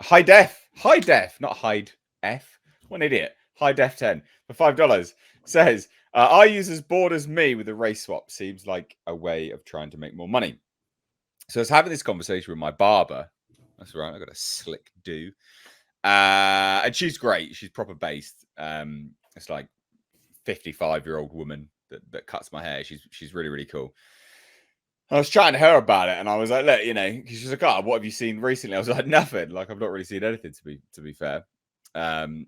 high def, not hide F. What an idiot. High def 10 for $5 says, "Are users bored as me with the race swap? Seems like a way of trying to make more money." So I was having this conversation with my barber. That's right, I got a slick do. And she's great. She's proper based. It's like 55-year-old woman that cuts my hair. She's really, really cool. I was chatting to her about it, and I was like, "Look, she's like, oh, what have you seen recently?" I was like, "Nothing. Like, I've not really seen anything to be fair." And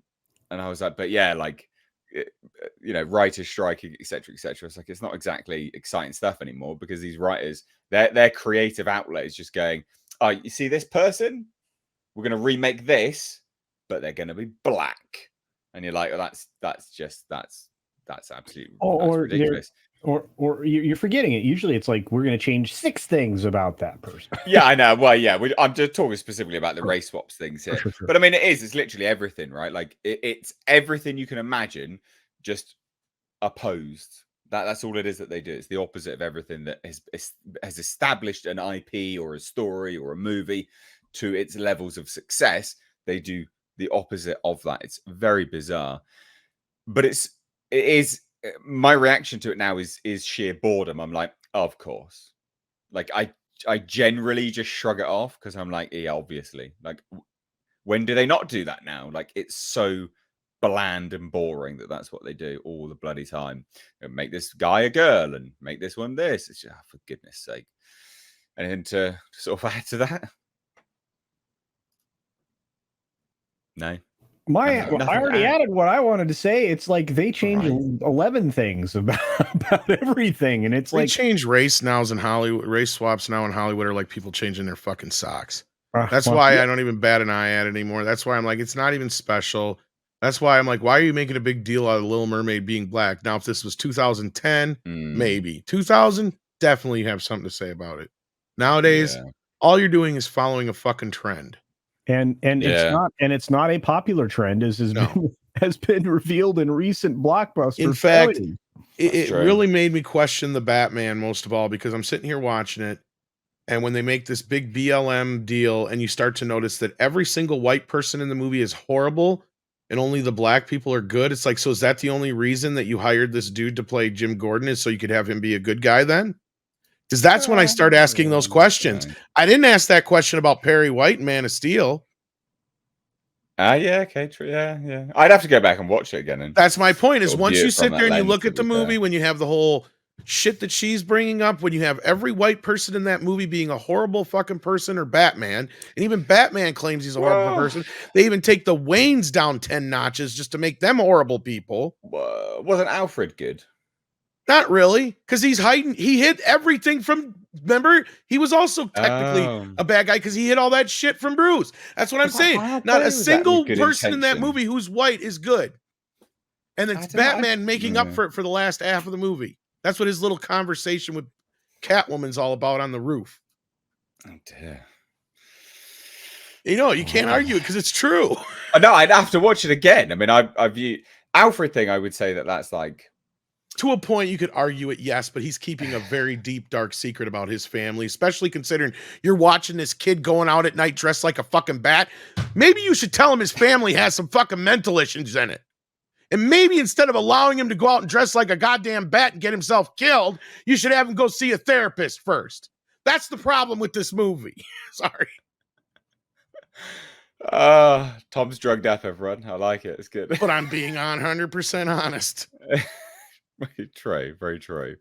I was like, "But yeah, like, writers striking, etc., etc." It's like it's not exactly exciting stuff anymore because these writers, their creative outlet is just going, "Oh, you see this person? We're going to remake this, but they're going to be black," and you're like, "Oh, that's absolutely that's ridiculous." Or you're forgetting it. Usually it's like, we're going to change 6 things about that person. Yeah, I know. Well, yeah, I'm just talking specifically about the race swaps things here. Sure. But I mean, it's literally everything, right? Like it's everything you can imagine, just opposed. That's all it is that they do. It's the opposite of everything that has established an IP or a story or a movie to its levels of success. They do the opposite of that. It's very bizarre. But it is my reaction to it now is sheer boredom. I'm like, oh, of course. Like I generally just shrug it off because I'm like, yeah, obviously. Like, when do they not do that now? Like, it's so bland and boring that's what they do all the bloody time. And make this guy a girl and make this one this. It's just, for goodness sake. Anything to sort of add to that? No. I already added what I wanted to say. It's like they changed 11 things about everything, and it's like change race nows in Hollywood. Race swaps now in Hollywood are like people changing their fucking socks. That's why I don't even bat an eye at it anymore. That's why I'm like, it's not even special. That's why I'm like, why are you making a big deal out of Little Mermaid being black? Now, if this was 2010, maybe 2000, definitely have something to say about it. Nowadays, all you're doing is following a fucking trend. And it's not a popular trend, as has been revealed in recent blockbusters. In fact, it really made me question the Batman most of all, because I'm sitting here watching it, and when they make this big BLM deal, and you start to notice that every single white person in the movie is horrible, and only the black people are good. It's like, so is that the only reason that you hired this dude to play Jim Gordon, is so you could have him be a good guy then? Because that's when I start asking those questions. I didn't ask that question about Perry White and Man of Steel. Yeah, okay, true. Yeah. I'd have to go back and watch it again. And that's my point, is once you sit there and you look at the movie, when you have the whole shit that she's bringing up, when you have every white person in that movie being a horrible fucking person, or Batman, and even Batman claims he's a horrible person. They even take the Waynes down 10 notches just to make them horrible people. Wasn't Alfred good? Not really, because he's hiding. He hid everything from. Remember, he was also technically a bad guy because he hid all that shit from Bruce. That's what I'm saying. Not a single person in that movie who's white is good, and it's Batman making up for it for the last half of the movie. That's what his little conversation with Catwoman's all about on the roof. Oh dear. You can't argue it because it's true. No, I'd have to watch it again. I mean, I view Alfred thing. I would say that's like. To a point, you could argue it, yes, but he's keeping a very deep, dark secret about his family, especially considering you're watching this kid going out at night dressed like a fucking bat. Maybe you should tell him his family has some fucking mental issues in it. And maybe instead of allowing him to go out and dress like a goddamn bat and get himself killed, you should have him go see a therapist first. That's the problem with this movie. Sorry. Tom's drugged up, everyone. I like it. It's good. But I'm being 100% honest. Very true. Very true.